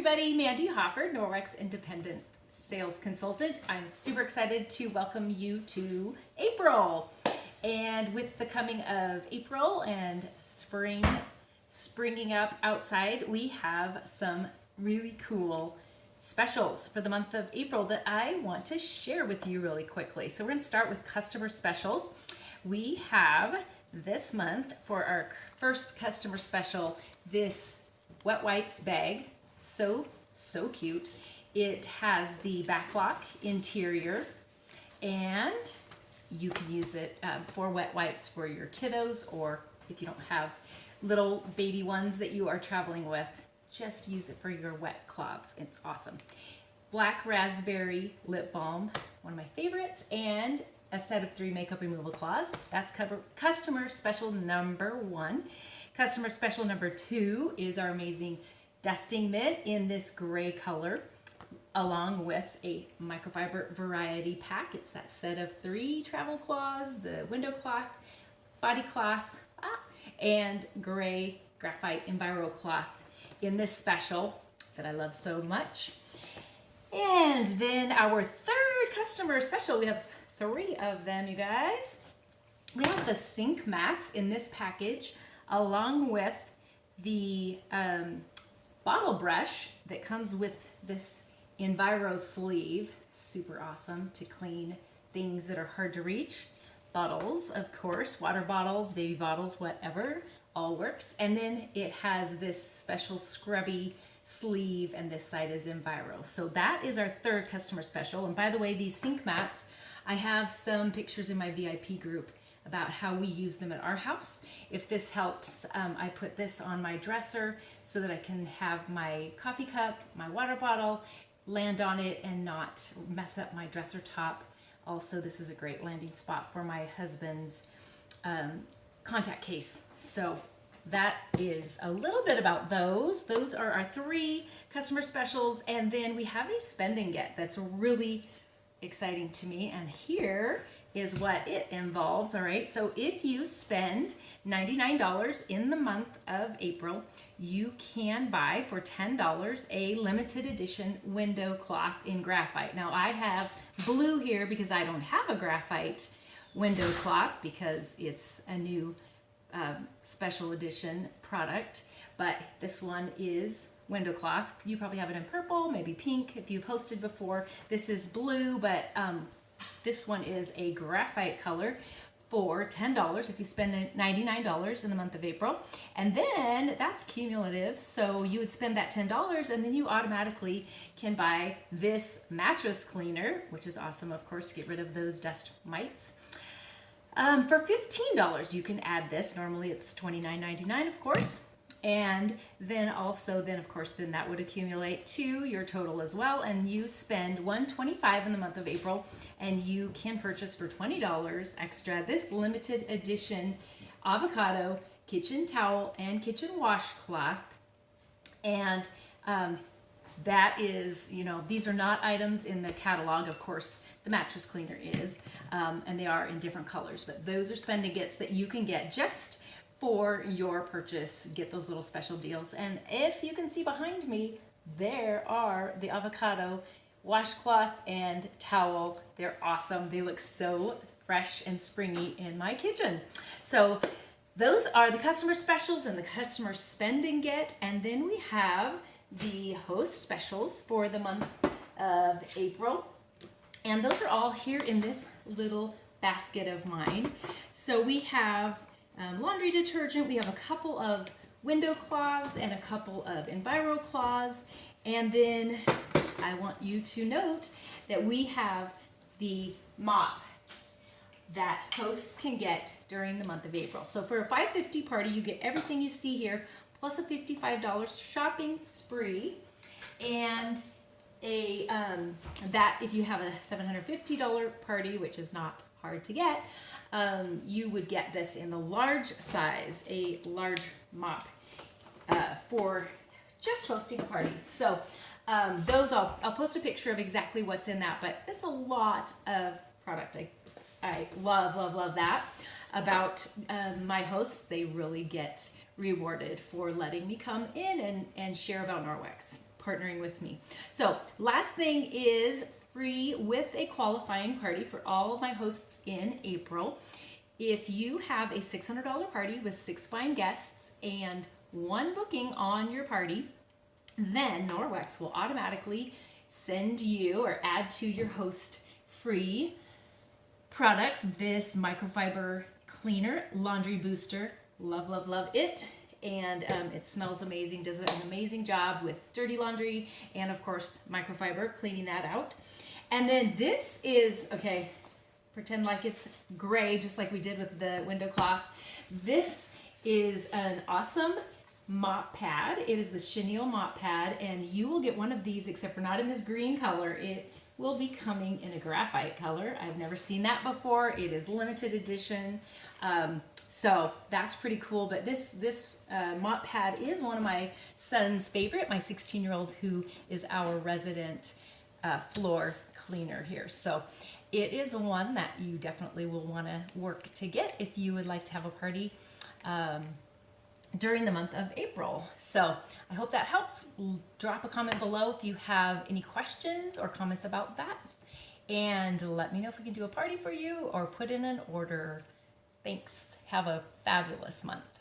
everybody, Mandy Hofford, Norwex Independent Sales Consultant. I'm super excited to welcome you to April. And with the coming of April and springing up outside, we have some really cool specials for the month of April that I want to share with you really quickly. So we're going to start with customer specials. We have this month for our first customer special, this wet wipes bag. So cute. It has the backlock interior, and you can use it for wet wipes for your kiddos, or if you don't have little baby ones that you are traveling with, just use it for your wet cloths. It's awesome. Black raspberry lip balm, one of my favorites, and a set of 3 makeup removal cloths. That's customer special number 1. Customer special number 2 is our amazing Dusting Mitt in this gray color, along with a microfiber variety pack. It's that set of 3 travel cloths, the window cloth, body cloth, and gray graphite Enviro cloth in this special that I love so much. And then our third customer special, we have 3 of them, you guys. We have the sink mats in this package, along with the bottle brush that comes with this EnviroSleeve. Super awesome to clean things that are hard to reach. Bottles, of course, water bottles, baby bottles, whatever, all works. And then it has this special scrubby sleeve, and this side is Enviro. So that is our third customer special. And by the way, these sink mats, I have some pictures in my VIP group about how we use them at our house. If this helps, I put this on my dresser so that I can have my coffee cup, my water bottle, land on it and not mess up my dresser top. Also, this is a great landing spot for my husband's contact case. So that is a little bit about those. Those are our 3 customer specials. And then we have a spend and get that's really exciting to me. And here is what it involves. All right, so if you spend $99 in the month of April, you can buy for $10 a limited edition window cloth in graphite. Now I have blue here because I don't have a graphite window cloth because it's a new special edition product, but this one is window cloth. You probably have it in purple, maybe pink if you've hosted before. This is blue, but this one is a graphite color for $10 if you spend $99 in the month of April. And then that's cumulative. So you would spend that $10 and then you automatically can buy this mattress cleaner, which is awesome, of course, to get rid of those dust mites. For $15, you can add this. Normally it's $29.99, of course. And then also, of course, that would accumulate to your total as well. And you spend $125 in the month of April, and you can purchase for $20 extra this limited edition avocado kitchen towel and kitchen washcloth. And that is, these are not items in the catalog. Of course, the mattress cleaner is, and they are in different colors, but those are spend and gets that you can get just for your purchase. Get those little special deals. And if you can see behind me, there are the avocado washcloth and towel. They're awesome. They look so fresh and springy in my kitchen. So those are the customer specials and the customer spend and get. And then we have the host specials for the month of April. And those are all here in this little basket of mine. So we have laundry detergent. We have a couple of window cloths and a couple of Enviro cloths. And then I want you to note that we have the mop that hosts can get during the month of April. So for a $5.50 party, you get everything you see here, plus a $55 shopping spree, and that if you have a $750 party, which is not hard to get, you would get this in the large size, a large mop for just hosting a party. So those I'll post a picture of exactly what's in that, but it's a lot of product. I love that about my hosts. They really get rewarded for letting me come in and share about Norwex partnering with me. So last thing is free with a qualifying party for all of my hosts in April. If you have a $600 party with 6 fine guests and 1 booking on your party, then Norwex will automatically send you or add to your host free products. This microfiber cleaner, laundry booster, love, love, love it. And it smells amazing, does an amazing job with dirty laundry and of course microfiber, cleaning that out. And then this is, okay, pretend like it's gray, just like we did with the window cloth. This is an awesome mop pad. It is the chenille mop pad, and you will get one of these, except for not in this green color. It will be coming in a graphite color. I've never seen that before. It is limited edition. So that's pretty cool. But this mop pad is one of my son's favorite, my 16-year-old, who is our resident floor cleaner here. So it is one that you definitely will want to work to get if you would like to have a party during the month of April. So I hope that helps. Drop a comment below if you have any questions or comments about that. And let me know if we can do a party for you or put in an order. Thanks. Have a fabulous month.